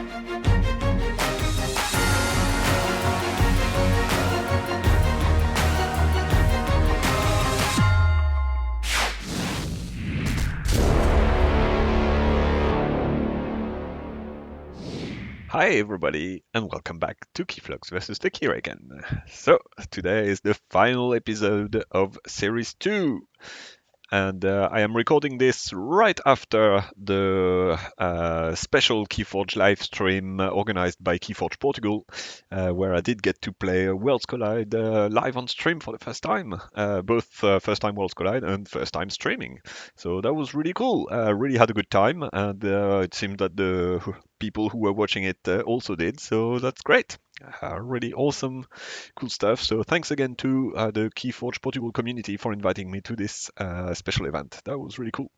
Hi everybody, and welcome back to Keyflux versus the Keyraken. So, today is the final episode of Series 2, and I am recording this right after the special Keyforge live stream organized by Keyforge Portugal, where I did get to play Worlds Collide live on stream for the first time, both first time Worlds Collide and first time streaming. So that was really cool. Really had a good time, and it seemed that the people who were watching it also did, so that's great. Really awesome, cool stuff. So thanks again to the Keyforge Portugal community for inviting me to this special event. That was really cool.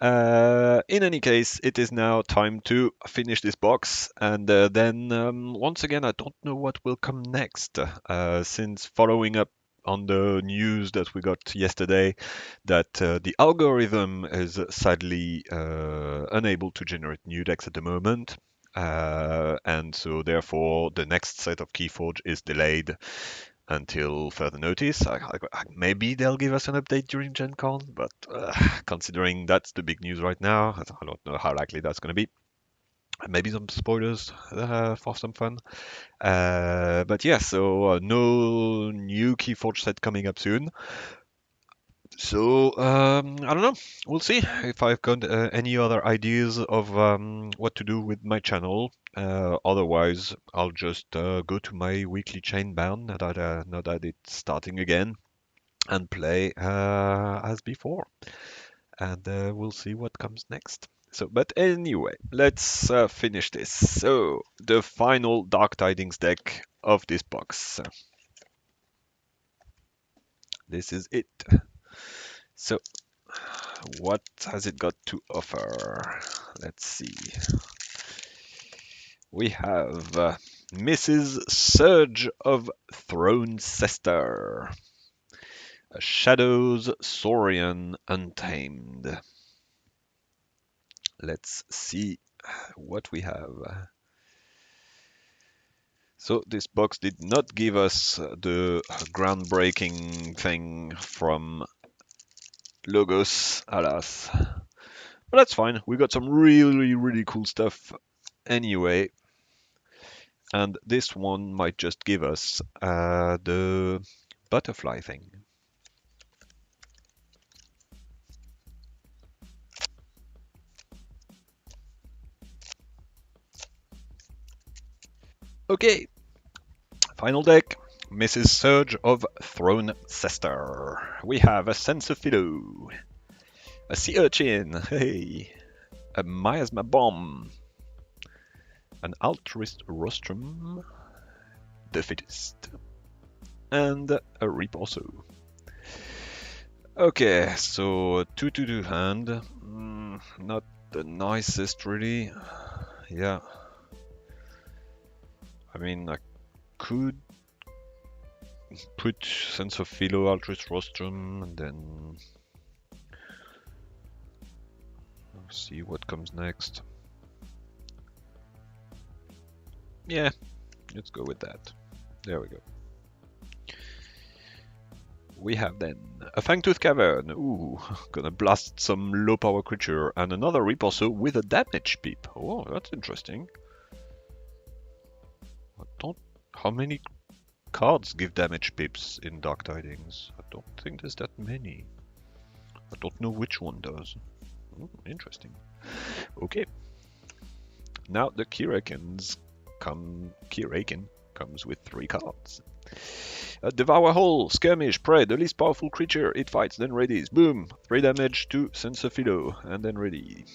In any case, it is now time to finish this box, and then once again, I don't know what will come next, since following up on the news that we got yesterday that the algorithm is sadly unable to generate new decks at the moment. And so therefore the next set of Keyforge is delayed until further notice. Maybe they'll give us an update during Gen Con, but considering that's the big news right now, I don't know how likely that's going to be. Maybe some spoilers for some fun. But yeah, so no new Keyforge set coming up soon. So I don't know. We'll see if I've got any other ideas of what to do with my channel. Otherwise, I'll just go to my weekly chain bound now that it's starting again and play as before. And we'll see what comes next. So, but anyway, let's finish this. So, the final Dark Tidings deck of this box. This is it. So, what has it got to offer? Let's see. We have Mrs. Surge of Thronecester, Shadows Saurian Untamed. Let's see what we have. So this box did not give us the groundbreaking thing from Logos, alas. But that's fine. We got some really cool stuff anyway. And this one might just give us the butterfly thing. Okay, final deck. Mrs. Surge of Thronecester. We have a Sensophilo, a Sea Urchin, hey, a Miasma Bomb, an Altruist Rostrum, the Fittest, and a Reap also. Okay, so 2/2 hand, not the nicest really. Yeah, I mean I could put Sensophilo, Altruist Rostrum, and then see what comes next. Yeah, let's go with that. There we go. We have then a Fangtooth Cavern. Ooh, gonna blast some low power creature, and another Reap also with a damage peep. Oh, that's interesting. How many cards give damage peeps in Dark Tidings? I don't think there's that many. I don't know which one does. Interesting. Okay. Now the Keyraken comes with 3 cards. Devour Hole, Skirmish, Prey, the least powerful creature. It fights, then readies. Boom! 3 damage to Sensophilo, and then ready.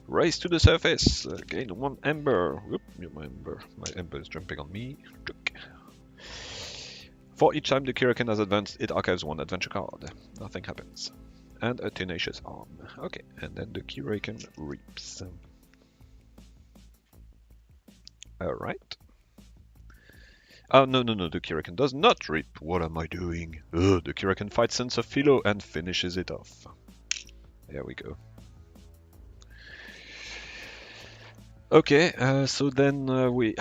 Race to the surface. Gain 1 ember. Whoop, my ember is jumping on me. For each time the Keyraken has advanced, it archives 1 adventure card. Nothing happens. And a Tenacious Arm. Okay, and then the Keyraken reaps. Alright. Oh, no, the Keyraken does not reap. What am I doing? Ugh, the Keyraken fights Sensophilo and finishes it off. There we go. Okay, so then we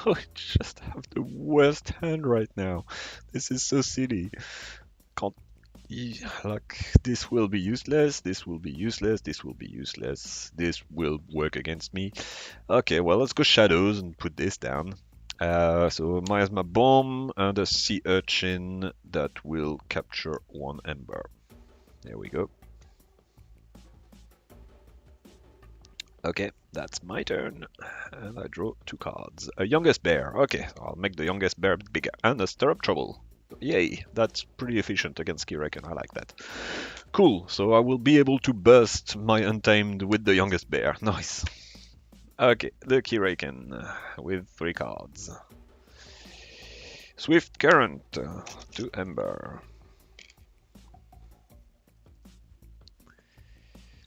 we just have the worst hand right now. This is so silly. Can't like this will be useless. This will be useless. This will be useless. This will work against me. Okay, well let's go shadows and put this down. So miasma bomb and a sea urchin that will capture one ember. There we go. Okay, that's my turn. And I draw 2 cards. A youngest bear. Okay, I'll make the youngest bear bigger. And a stir up trouble. Yay, that's pretty efficient against Keyraken. I like that. Cool, so I will be able to burst my Untamed with the youngest bear. Nice. Okay, the Keyraken with 3 cards. Swift Current to Ember.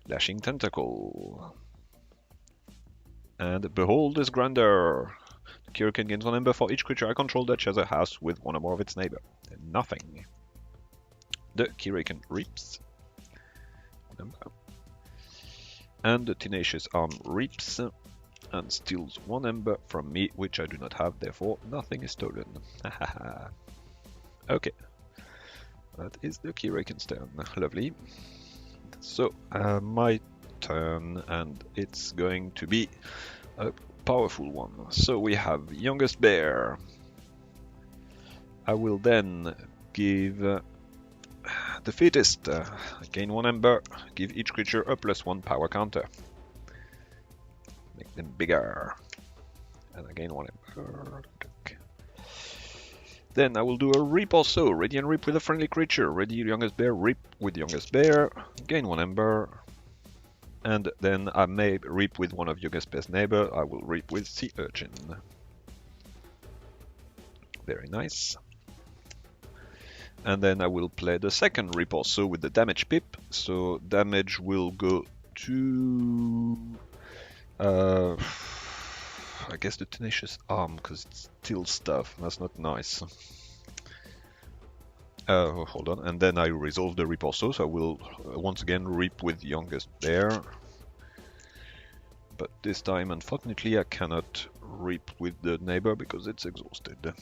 Lashing Tentacle. And Behold is Grandeur. The Keyraken gains 1 ember for each creature I control that shares a house with one or more of its neighbor. Nothing. The Keyraken reaps 1 ember. And the Tenacious Arm reaps and steals 1 ember from me, which I do not have, therefore nothing is stolen. Okay. That is the Keyraken's turn. Lovely. So, my turn, and it's going to be a powerful one. So we have youngest bear. I will then give the fittest. Gain 1 ember. Give each creature a +1 power counter. Make them bigger. And I gain 1 ember. Okay. Then I will do a Reap also. Radiant Reap with a friendly creature. Ready youngest bear, Reap with youngest bear. Gain 1 ember. And then I may reap with one of youngest bear's neighbor. I will reap with sea urchin. Very nice. And then I will play the second reap also with the damage pip. So damage will go to I guess the Tenacious Arm, because it's still stuff. That's not nice. Hold on, and then I resolve the reap also, so I will once again reap with youngest bear. But this time, unfortunately, I cannot reap with the neighbor because it's exhausted.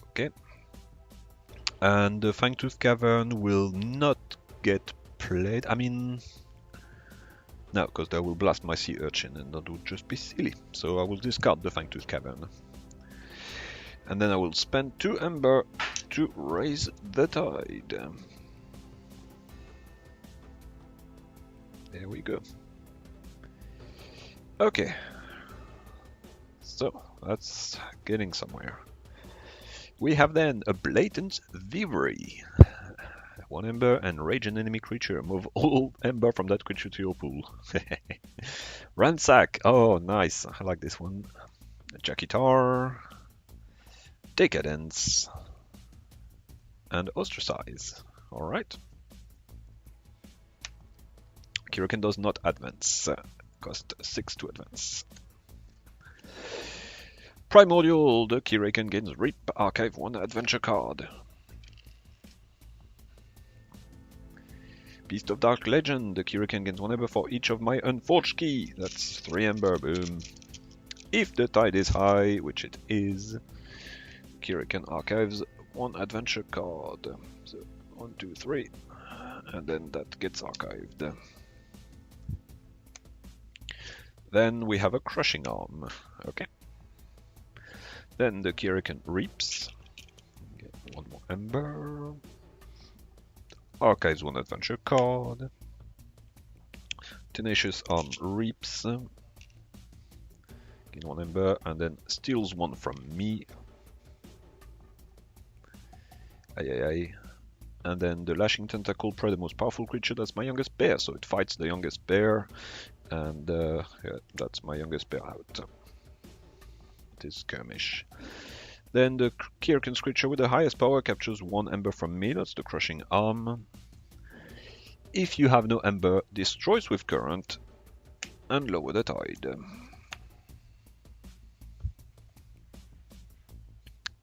Okay. And the Fangtooth Cavern will not get played. I mean, no, because that will blast my sea urchin and that would just be silly. So I will discard the Fangtooth Cavern. And then I will spend 2 ember to raise the tide. There we go. Okay. So, that's getting somewhere. We have then a Blatant Thievery. 1 ember and rage an enemy creature. Move all ember from that creature to your pool. Ransack. Oh, nice. I like this one. Jackitar. Decadence. And Ostracize. Alright. Keyraken does not advance. Cost 6 to advance. Primordial. The Keyraken gains Reap. Archive 1 adventure card. Beast of Dark Legend. The Keyraken gains 1 ember for each of my Unforged key. That's 3 ember. Boom. If the tide is high, which it is, Keyraken archives 1 adventure card. So 1, 2, 3, and then that gets archived. Then we have a Crushing Arm. Okay. Then the Keyraken reaps. Get 1 more ember. Archives 1 adventure card. Tenacious Arm reaps. Gain 1 ember and then steals 1 from me. Aye. And then the Lashing Tentacle, probably the most powerful creature, that's my youngest bear, so it fights the youngest bear, and yeah, that's my youngest bear out. It is skirmish. Then the Keyraken's creature with the highest power captures 1 ember from me, that's the Crushing Arm. If you have no ember, destroy Swift Current and lower the tide.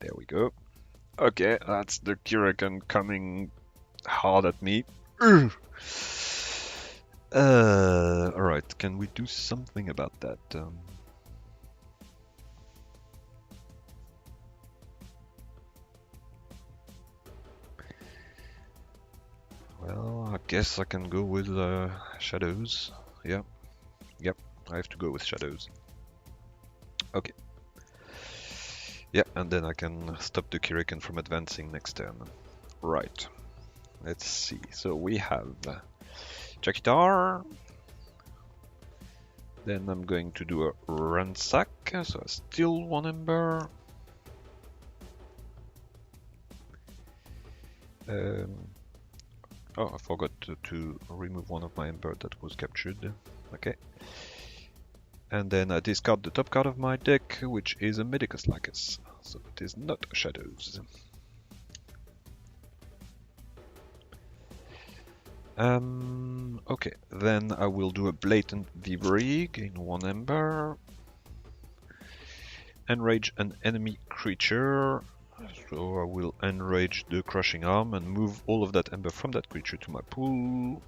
There we go. Okay, that's the Keyraken coming hard at me. Alright, can we do something about that? Well, I guess I can go with shadows. Yeah, yep, I have to go with shadows. Okay. Yeah, and then I can stop the Keyraken from advancing next turn. Right. Let's see. So we have Jakitar. Then I'm going to do a ransack, so I steal 1 ember. Oh, I forgot to remove 1 of my ember that was captured. Okay. And then I discard the top card of my deck, which is a Medicus Lacus. So it is not shadows. Okay, then I will do a Blatant Thievery, gain 1 ember. Enrage an enemy creature. So I will enrage the Crushing Arm and move all of that ember from that creature to my pool.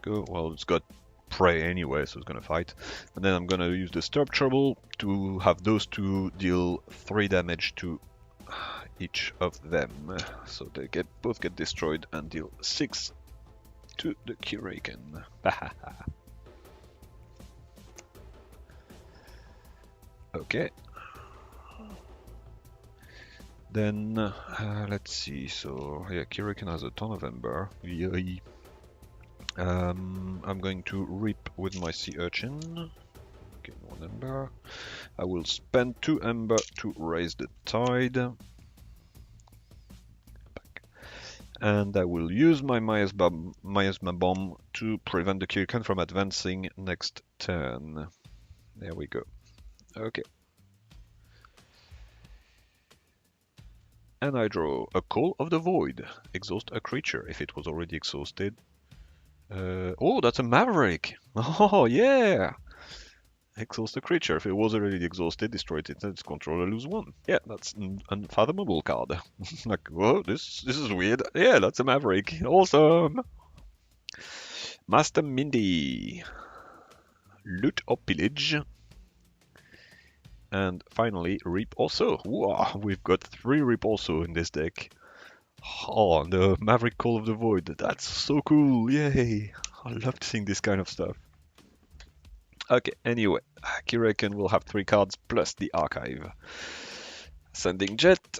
Go. Well, it's got prey anyway, so it's gonna fight. And then I'm gonna use the Stirb Trouble to have those two deal 3 damage to each of them. So they both get destroyed and deal 6 to the Keyraken. Okay. Then let's see. So yeah, Keyraken has a ton of ember. Yay. I'm going to reap with my Sea Urchin. Gain 1 ember. I will spend 2 ember to raise the tide. Back. And I will use my Miasma Bomb to prevent the Keyraken from advancing next turn. There we go. Okay. And I draw a Call of the Void. Exhaust a creature if it was already exhausted. Oh, that's a Maverick! Oh, yeah! Exhaust a creature. If it was already exhausted, destroy it and its controller lose 1. Yeah, that's an unfathomable card. Like, whoa, this is weird. Yeah, that's a Maverick. Awesome! Master Mindy. Loot or Pillage. And finally, Reap Also. Wow, we've got 3 Reap Also in this deck. Oh, the Maverick Call of the Void. That's so cool. Yay. I love seeing this kind of stuff. Okay, anyway, Keyraken will have 3 cards plus the archive. Sending Jet.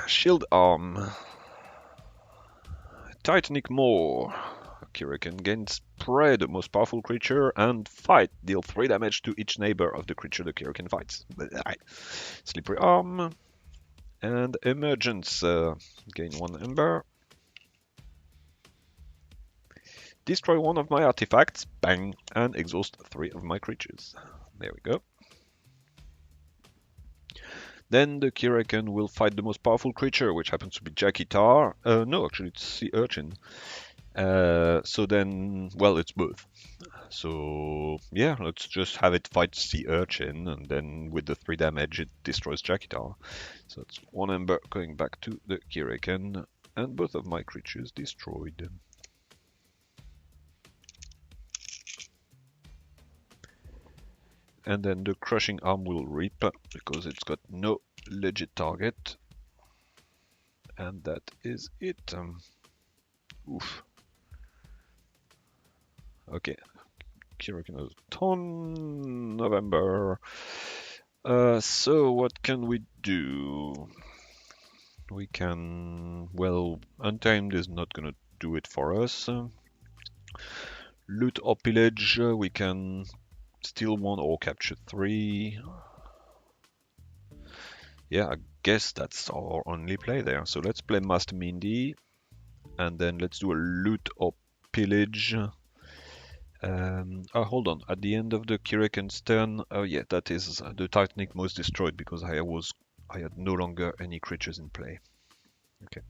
Shield Arm. Titanic Maw. Keyraken gains Prey, the most powerful creature, and Fight. Deal 3 damage to each neighbor of the creature the Keyraken fights. Slippery Arm. And Emergence, gain 1 ember. Destroy 1 of my artifacts, bang, and exhaust 3 of my creatures. There we go. Then the Keyraken will fight the most powerful creature, which happens to be Jakitar. No, actually it's Sea Urchin. So then, well, it's both. So yeah, let's just have it fight Sea Urchin, and then with the 3 damage it destroys Jakitar. So it's 1 ember going back to the Keyraken, and both of my creatures destroyed. And then the Crushing Arm will reap, because it's got no legit target. And that is it. Oof. Okay. Keyraken has a ton of ember. So what can we do? We can... Well, Untamed is not gonna do it for us. Loot or Pillage, we can steal 1 or capture 3. Yeah, I guess that's our only play there. So let's play Master Mindy, and then let's do a Loot or Pillage. Oh, hold on. At the end of the Keyraken's turn, oh yeah, that is the Titanic Maw destroyed because I had no longer any creatures in play. Okay.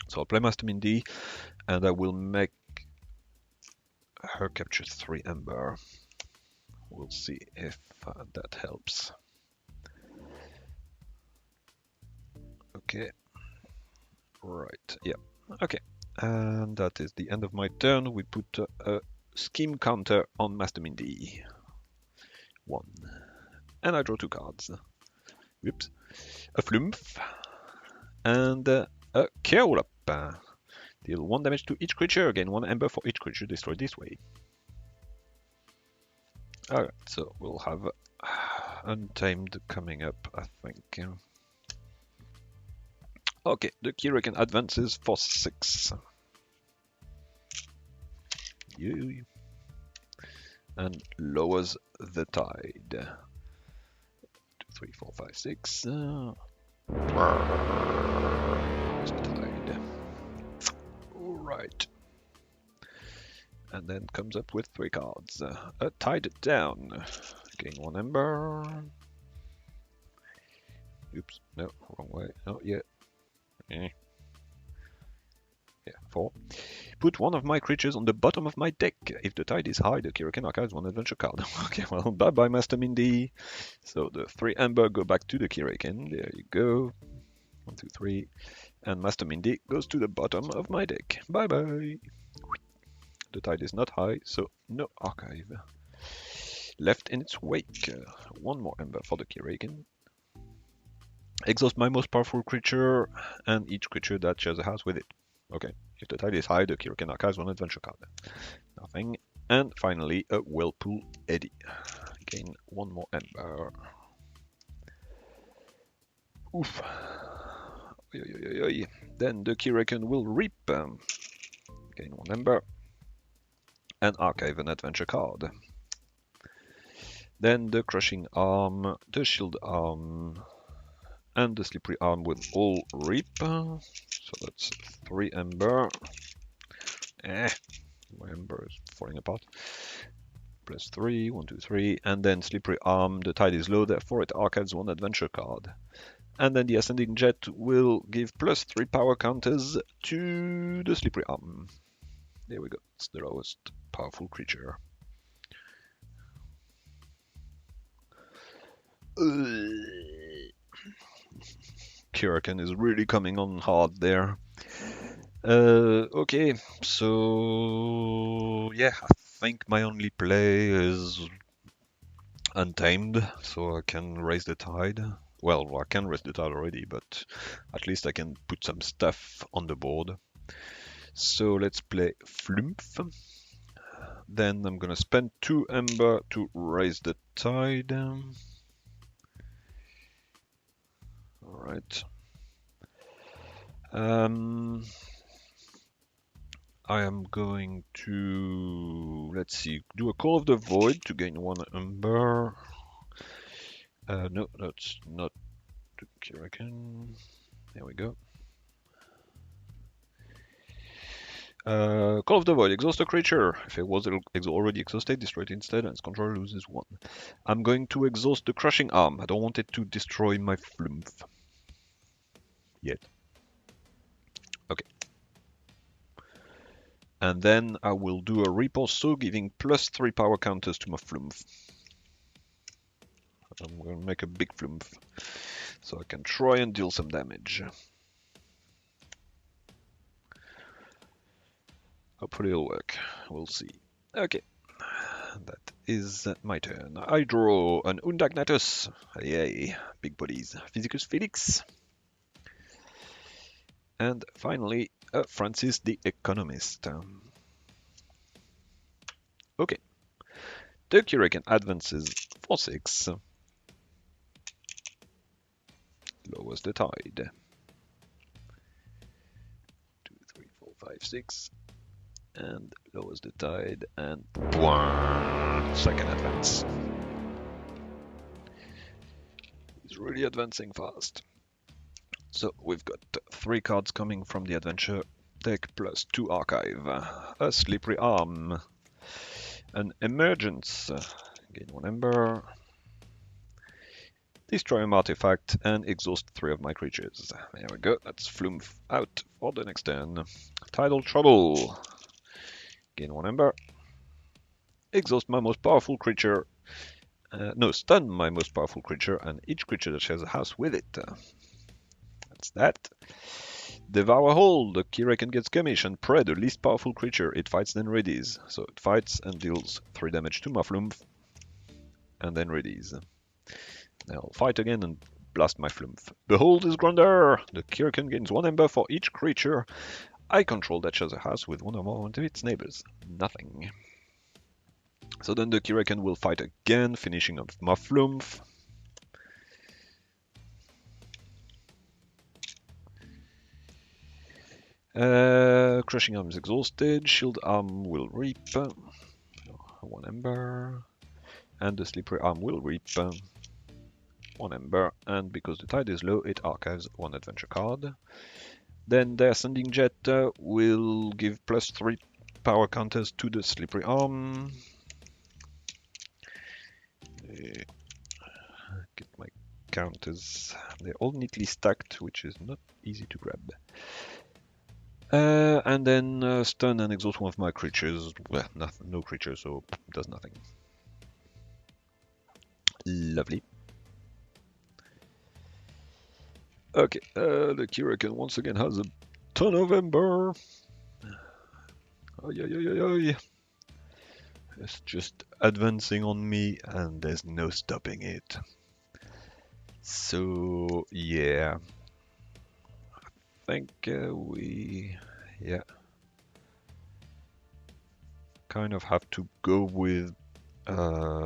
So I'll play Master Mindy, and I will make her capture 3 ember. We'll see if that helps. Okay. Right. Yeah. Okay. And that is the end of my turn. We put a scheme counter on Master Mindy. 1. And I draw 2 cards. Whoops. A Flumph. And a Curl Up. Deal 1 damage to each creature. Gain 1 ember for each creature destroyed this way. Alright, so we'll have Untamed coming up, I think. Okay, the Keyraken advances for 6. And lowers the tide. 2, 3, 4, 5, 6. Lowers the tide. Alright. And then comes up with 3 cards. Tide Down. Gain 1 ember. Oops, no, wrong way. Not yet. Yeah, 4. Put 1 of my creatures on the bottom of my deck. If the tide is high, the Keyraken archives 1 adventure card. Okay, well, bye-bye, Master Mindy. So the 3 ember go back to the Keyraken. There you go. 1, 2, 3. And Master Mindy goes to the bottom of my deck. Bye-bye. The tide is not high, so no archive. Left in its wake. 1 more ember for the Keyraken. Exhaust my most powerful creature and each creature that shares a house with it. Okay, if the tide is high, the Keyraken archives 1 adventure card. Nothing. And finally, a Whirlpool Eddy. Gain 1 more ember. Oof. Then the Keyraken will reap. Gain 1 ember. And archive an adventure card. Then the Crushing Arm, the Shield Arm, and the Slippery Arm will all reap. So that's 3 ember. My ember is falling apart. Plus 3, 1, 2, 3, and then Slippery Arm, the tide is low, therefore it archives 1 adventure card. And then the Ascending Jet will give plus 3 power counters to the Slippery Arm. There we go, it's the lowest powerful creature. Keyraken is really coming on hard there. Okay, so yeah, I think my only play is Untamed, so I can raise the tide. Well, I can raise the tide already, but at least I can put some stuff on the board. So let's play Flumph. Then I'm gonna spend 2 ember to raise the tide. Alright. I am going to, let's see, do a Call of the Void to gain 1 ember. No, that's not the Keyraken. There we go. Call of the Void, exhaust a creature. If it was already exhausted, destroy it instead, and its controller loses 1. I'm going to exhaust the Crushing Arm. I don't want it to destroy my Flumph. Yet. Okay. And then I will do a Reap also, giving plus 3 power counters to my Flumph. I'm going to make a big Flumph, so I can try and deal some damage. Hopefully it'll work. We'll see. Okay. That is my turn. I draw an Undagnatus. Yay. Big bodies. Physicus Felix. And finally, Francis the Economist. Okay. The Keyraken advances for 6. Lowers the tide. 2, 3, 4, 5, 6. And lowers the tide. And second advance. He's really advancing fast. So we've got 3 cards coming from the adventure deck plus 2 archive, a Slippery Arm, an Emergence, gain 1 ember, destroy an artifact, and exhaust 3 of my creatures. There we go, that's Flumph out for the next turn. Tidal Trouble, gain 1 ember, exhaust my most powerful creature, stun my most powerful creature, and each creature that shares a house with it. That's that. Devour Hold. The Keyraken gets skirmish and prey the least powerful creature. It fights then readies. So it fights and deals 3 damage to my Flumph. And then readies. I'll fight again and blast my Flumph. Behold is Gronder! The Keyraken gains 1 ember for each creature I control that shares a house with 1 or more of its neighbors. Nothing. So then the Keyraken will fight again, finishing off my Flumph. Crushing Arm is exhausted. Shield Arm will reap 1 ember. And the Slippery Arm will reap 1 ember. And because the tide is low, it archives 1 adventure card. Then the Ascending Jet will give +3 power counters to the Slippery Arm. Get my counters. They're all neatly stacked, which is not easy to grab. And then stun and exhaust 1 of my creatures. Well, no creature, so does nothing. Lovely. Okay, the Keyraken once again has a ton of ember. It's just advancing on me and there's no stopping it. So yeah, I think we kind of have to go with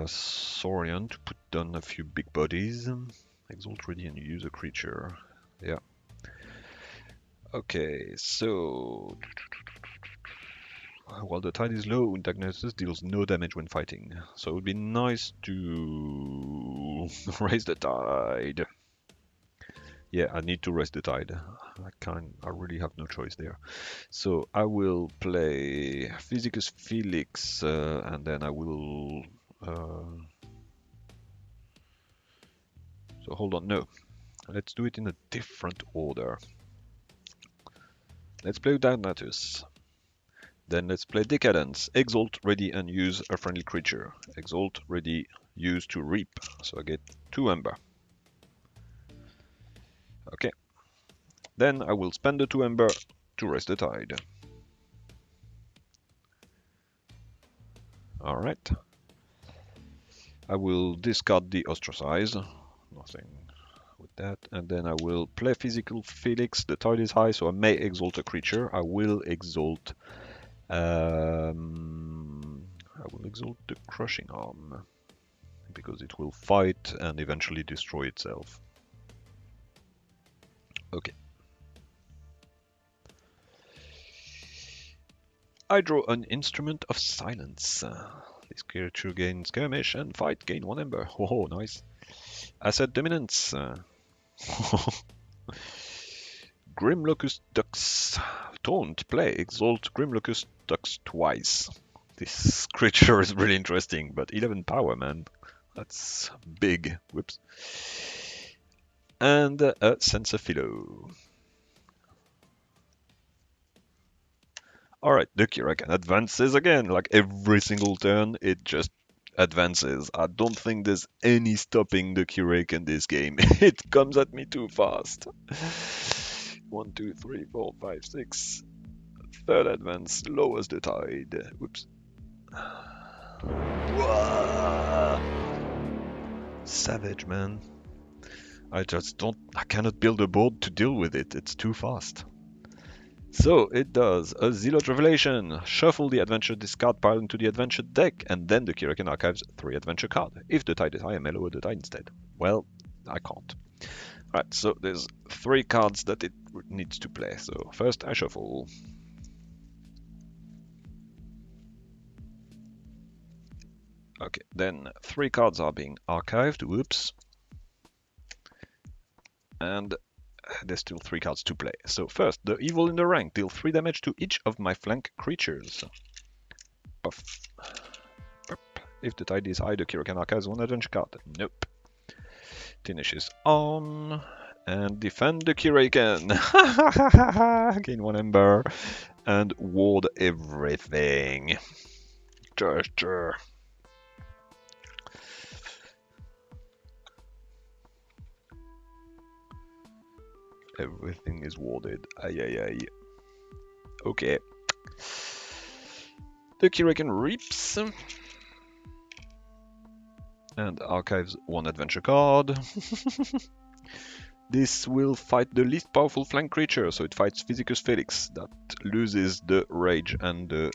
Saurian to put down a few big bodies. Exalt ready and use a creature. Yeah. Okay, so while the tide is low, Diagnosis deals no damage when fighting. So it would be nice to raise the tide. Yeah, I need to raise the tide. I really have no choice there. So I will play Physicus Felix, and then I will. So hold on, no. Let's do it in a different order. Let's play Diagnosis. Then let's play Decadence. Exalt, ready, and use a friendly creature. Exalt, ready, use to reap. So I get 2 ember. Okay. Then I will spend the 2 ember to raise the tide. Alright. I will discard the Ostracize. Nothing with that. And then I will play Physical Felix. The tide is high, so I may exalt a creature. I will exalt the Crushing Arm because it will fight and eventually destroy itself. Okay. I draw an Instrument of Silence. This creature gains skirmish and fight, gain 1 ember. Oh, nice. Asset Dominance. Grim Locust Ducks. Taunt, play, exalt Grim Locust Ducks twice. This creature is really interesting, but 11 power, man. That's big. Whoops. And a Sensaphilo. Alright, the Keyraken advances again. Like every single turn, it just advances. I don't think there's any stopping the Keyraken this game. It comes at me too fast. 1, 2, 3, 4, 5, 6. Third advance lowers the tide. Whoops. Savage, man. I cannot build a board to deal with it. It's too fast. So it does a Zealot Revelation. Shuffle the adventure discard pile into the adventure deck, and then the Keyraken archives 3 adventure cards. If the tide is high, I may lower the tide instead. Well, I can't. Right, so there's 3 cards that it needs to play. So first I shuffle. Okay, then 3 cards are being archived. Whoops. And there's still 3 cards to play. So first, the Evil in the Rank. Deal 3 damage to each of my flank creatures. Puff. Puff. If the tide is high, the Keyraken archives 1 adventure card. Nope. Finish is on. And defend the Keyraken. Gain 1 ember. And ward everything. Gesture. Everything is warded. Aye aye aye. Okay. The Keyraken Reaps. And archives one adventure card. This will fight the least powerful flank creature, so it fights Physicus Felix. That loses the rage and the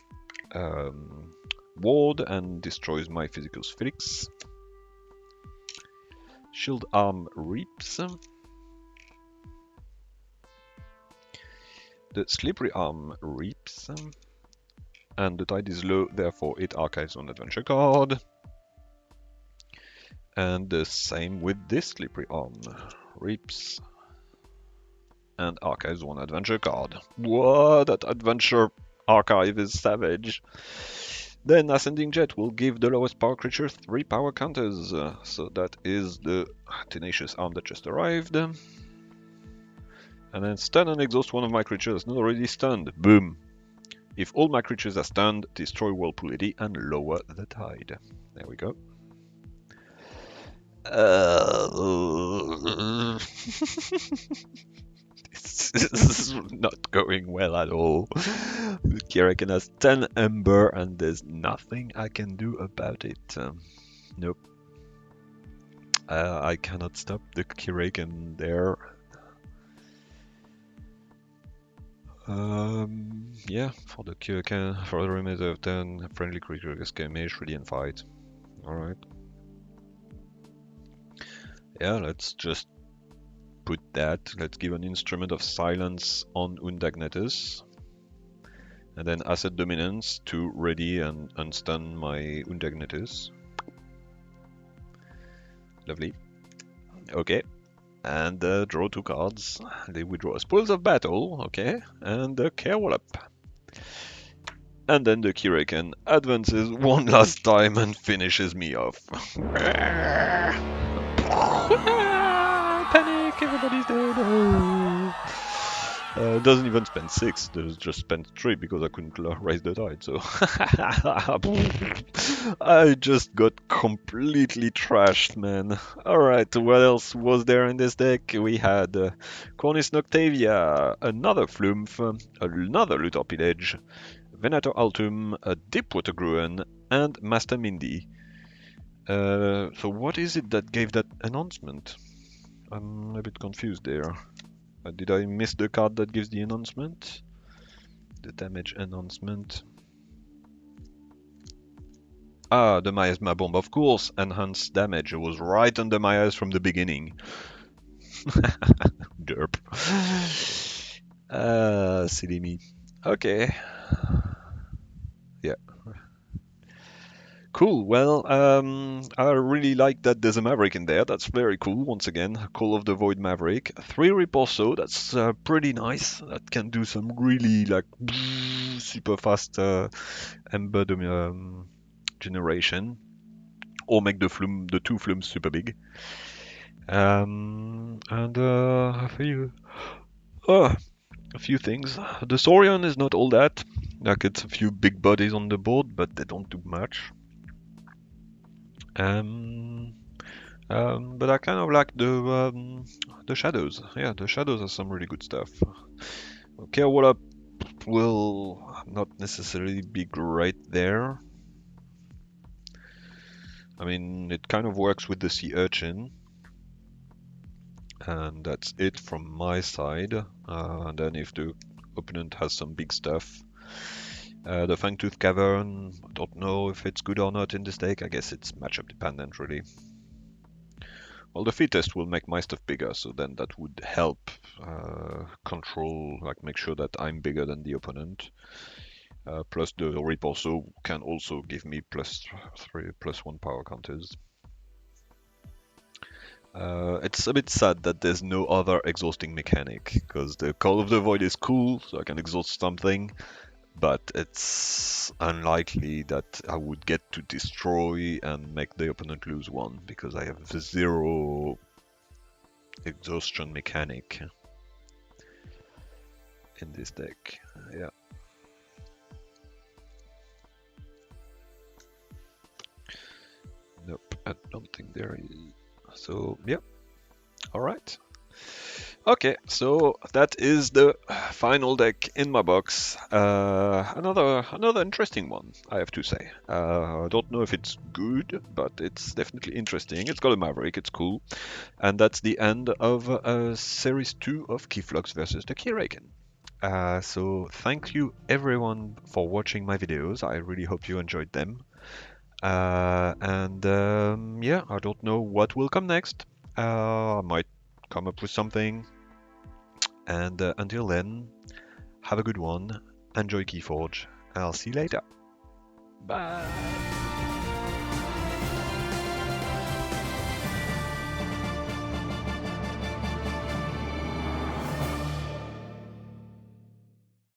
ward and destroys my Physicus Felix. Shield Arm Reaps. The Slippery Arm Reaps. And the tide is low, therefore it archives one adventure card. And the same with this Slippery Arm. Reaps. And archives one adventure card. Whoa, that adventure archive is savage. Then Ascending Jet will give the lowest power creature 3 power counters. So that is the Tenacious Arm that just arrived. And then stun and exhaust one of my creatures not already stunned. Boom. If all my creatures are stunned, destroy Whirlpool Eddy and lower the tide. There we go. This is not going well at all. Keyraken has 10 Ember and there's nothing I can do about it. Nope. I cannot stop the Keyraken there. Yeah, for the Keyraken, for the remainder of 10, friendly creature skirmish, Radiant Fight. Alright. Yeah, let's just put that. Let's give an Instrument of Silence on Undagnetus. And then Asset Dominance to ready and unstun my Undagnetus. Lovely. Okay. And draw 2 cards. They withdraw Spoils of Battle, okay, and the Care Wallop. And then the Keyraken advances one last time and finishes me off. Panic! Everybody's dead! Oh. Doesn't even spend 6, just spent 3 because I couldn't raise the tide, so... I just got completely trashed, man. Alright, what else was there in this deck? We had Cornis Noctavia, another Flumph, another Luthor Pillage, Venator Altum, a Deepwater Gruen, and Master Mindy. So what is it that gave that announcement? I'm a bit confused there. Did I miss the card that gives the announcement? The damage announcement. Ah, the Miasma Bomb, of course. Enhanced damage. It was right under my eyes from the beginning. Derp. Silly me. Okay. Yeah. Cool. Well, I really like that there's a Maverick in there. That's very cool. Once again, Call of the Void Maverick. 3 rip also. That's pretty nice. That can do some really like super fast Ember generation, or make the 2 Flums super big. And a few things. The Saurian is not all that. Like it's a few big bodies on the board, but they don't do much. But I kind of like the shadows. Yeah, the shadows are some really good stuff. Okay, Wallop will not necessarily be great there. I mean, it kind of works with the Sea Urchin. And that's it from my side. And then if the opponent has some big stuff, the Fangtooth Cavern, I don't know if it's good or not in this deck. I guess it's matchup dependent, really. Well, the Fittest will make my stuff bigger, so then that would help control, like make sure that I'm bigger than the opponent. Plus the Rip also can also give me +3, +1 power counters. It's a bit sad that there's no other exhausting mechanic, because the Call of the Void is cool, so I can exhaust something, but it's unlikely that I would get to destroy and make the opponent lose 1, because I have 0 exhaustion mechanic in this deck. Yeah. Nope, I don't think there is. So, yeah. Alright. Okay, so that is the final deck in my box. Another interesting one, I have to say. I don't know if it's good, but it's definitely interesting. It's got a Maverick, it's cool, and that's the end of Series 2 of Keyflux versus the Keyraken. So thank you everyone for watching my videos. I really hope you enjoyed them. Yeah, I don't know what will come next. I might come up with something. And until then, have a good one. Enjoy Keyforge. I'll see you later. Bye.